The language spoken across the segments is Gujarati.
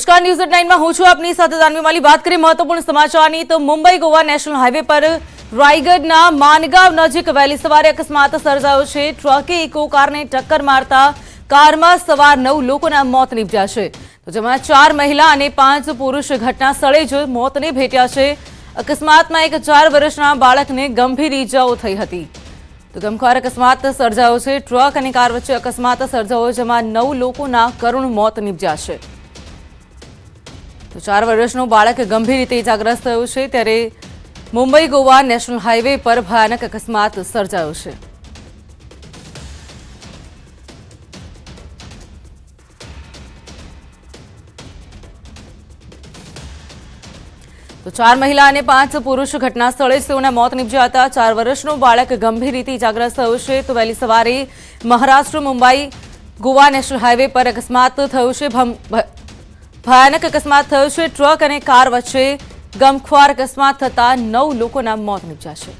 નમસ્કાર ન્યૂઝ 9 માં હું છું આપની સાથે દાનવી માલી। વાત કરીએ મહત્વપૂર્ણ સમાચારની તો મુંબઈ ગોવા નેશનલ હાઈવે પર રાયગઢના માનગાંવ નજીક વહેલી સવારે અકસ્માત સર્જાયો છે। ટ્રકે ઇકો કારને ટક્કર મારતા કારમાં સવાર 9 લોકોના મોત નીપજ્યા છે, તો જેમાં 4 મહિલા અને 5 પુરુષ ઘટના સ્થળે જ મોતને ભેટ્યા છે। અકસ્માતમાં એક 4 વર્ષના બાળકને ગંભીર ઈજાઓ થઈ હતી। તો ગમખ્વાર અકસ્માત સર્જાયો છે। ટ્રક અને કાર વચ્ચે અકસ્માત સર્જાયો, જેમાં 9 લોકોના કરુણ મોત નીપજ્યા છે। તો 4 વર્ષનું બાળક ગંભીર રીતે ઇજાગ્રસ્ત થયું છે, ત્યારે મુંબઈ ગોવા નેશનલ હાઈવે પર ભયાનક અકસ્માત સર્જાયો છે। તો 4 મહિલા અને 5 પુરુષ ઘટના સ્થળે જ તેઓના મોત નીપજ્યા હતા। 4 વર્ષનું બાળક ગંભીર રીતે ઇજાગ્રસ્ત થયું છે। તો વહેલી સવારે મહારાષ્ટ્ર મુંબઈ ગોવા નેશનલ હાઈવે પર અકસ્માત થયો છે। ભયાનક અકસ્માત થયો છે। ટ્રક અને કાર વચ્ચે ગમખ્વાર અકસ્માત થતા 9 લોકોના મોત નીપજ્યા છે।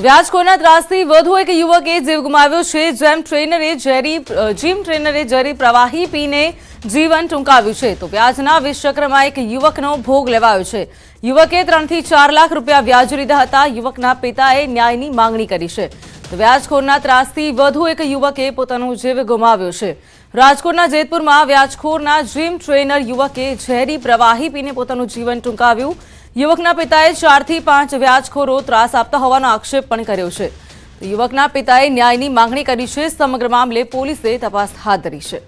વ્યાજખોરના ત્રાસથી વધુ એક યુવકે જીવ ગુમાવ્યો છે। જીમ ટ્રેનરે ઝેરી પ્રવાહી પીને જીવન ટૂંકાવ્યું છે। તો વ્યાજના વિષચક્રમાં એક યુવકનો ભોગ લેવાયો છે। યુવકે 3 થી 4 લાખ રૂપિયા વ્યાજ લીધા હતા। યુવકના પિતાએ ન્યાયની માંગણી કરી છે। તો વ્યાજખોરના ત્રાસથી વધુ એક યુવકે પોતાનો જીવ ગુમાવ્યો છે। રાજકોટના જેતપુરમાં વ્યાજખોરના જીમ ટ્રેનર યુવકે ઝેરી પ્રવાહી પીને પોતાનું જીવન ટૂંકાવ્યું। યુવકના પિતાએ 4 થી 5 વ્યાજખોરો ત્રાસ આપતા હોવાનો આક્ષેપ પણ કર્યો છે। તો યુવકના પિતાએ ન્યાયની માંગણી કરી છે। સમગ્ર મામલે પોલીસે તપાસ હાથ ધરી છે।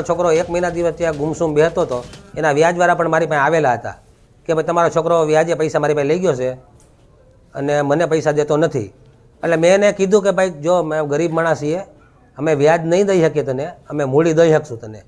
છોકરો 1 મહિના દિવસ ત્યાં ગુમસુમ બેહતો હતો। એના વ્યાજવાળા પણ મારી પાસે આવેલા હતા કે ભાઈ તમારો છોકરો વ્યાજે પૈસા મારી પાસે લઈ ગયો છે અને મને પૈસા દેતો નથી। એટલે મેં એને કીધું કે ભાઈ જો મેં ગરીબ માણસ છીએ, અમે વ્યાજ નહીં દઈ શકીએ તને, અમે મૂડી દઈ શકશું તને।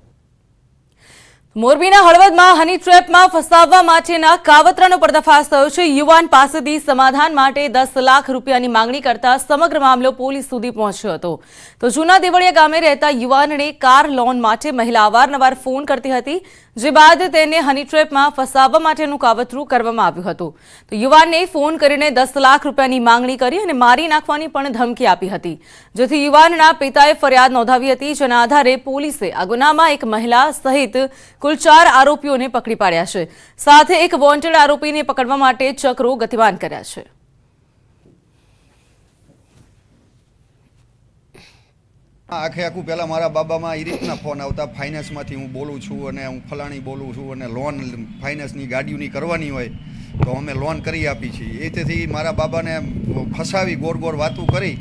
મોરબીના હળવદમાં હની ટ્રેપમાં ફસાવવા માટેના કાવતરાનો પર્દાફાશ થયો છે। યુવાન પાસેથી સમાધાન માટે 10 લાખ રૂપિયાની માંગણી કરતા સમગ્ર મામલો પોલીસ સુધી પહોંચ્યો હતો। તો જૂના દેવળિયા ગામે રહેતા યુવાનને કાર લોન માટે મહિલા અવારનવાર ફોન કરતી હતી, જે બાદ તેને હની ટ્રેપમાં ફસાવવા માટેનું કાવતરું કરવામાં આવ્યું હતું। તો યુવાનને ફોન કરીને 10 લાખ રૂપિયાની માંગણી કરી અને મારી નાખવાની પણ ધમકી આપી હતી, જેથી યુવાનના પિતાએ ફરિયાદ નોંધાવી હતી, જેના આધારે પોલીસે આ ગુનામાં એક મહિલા સહિત કુલ 4 આરોપીઓને પકડી પાડ્યા છે। સાથે એક વોન્ટેડ આરોપીને પકડવા માટે ચક્રો ગતિમાન કર્યા છે। આખે આખું પહેલાં મારા બાબામાં એ રીતના ફોન આવતા, ફાઇનાન્સમાંથી હું બોલું છું અને હું ફલાણી બોલું છું અને લોન ફાઇનાન્સની ગાડીઓની કરવાની હોય તો અમે લોન કરી આપી છીએ। એથી મારા બાબાને ફસાવી ગોળ ગોળ વાતું કરી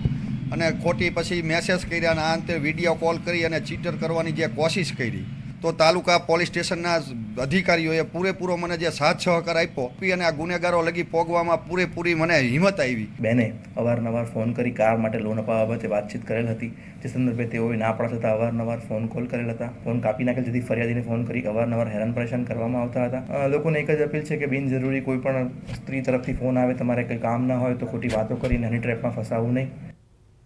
અને ખોટી પછી મેસેજ કર્યા અને આ અંતે વિડીયો કોલ કરી અને ચીટર કરવાની જે કોશિશ કરી, તો તાલુકા પોલીસ સ્ટેશનના અધિકારીઓએ પૂરેપૂરો મને જે સાથ સહકાર આપ્યો અને આ ગુનેગારો લગી પોગવામાં પૂરેપૂરી મને હિંમત આવી। બેને અવારનવાર ફોન કરી કાર માટે લોન અપાવવા બાબતે વાતચીત કરેલ હતી, જે સંદર્ભે તેઓએ ના પાડતા છતાં અવારનવાર ફોન કોલ કરેલ હતા। ફોન કાપી નાખેલ, જેથી ફરિયાદીને ફોન કરી અવારનવાર હેરાન પરેશાન કરવામાં આવતા હતા। લોકોને એક જ અપીલ છે કે બિનજરૂરી કોઈ પણ સ્ત્રી તરફથી ફોન આવે, તમારે કંઈ કામ ના હોય તો ખોટી વાતો કરીને હની ટ્રેપમાં ફસાવવું નહીં।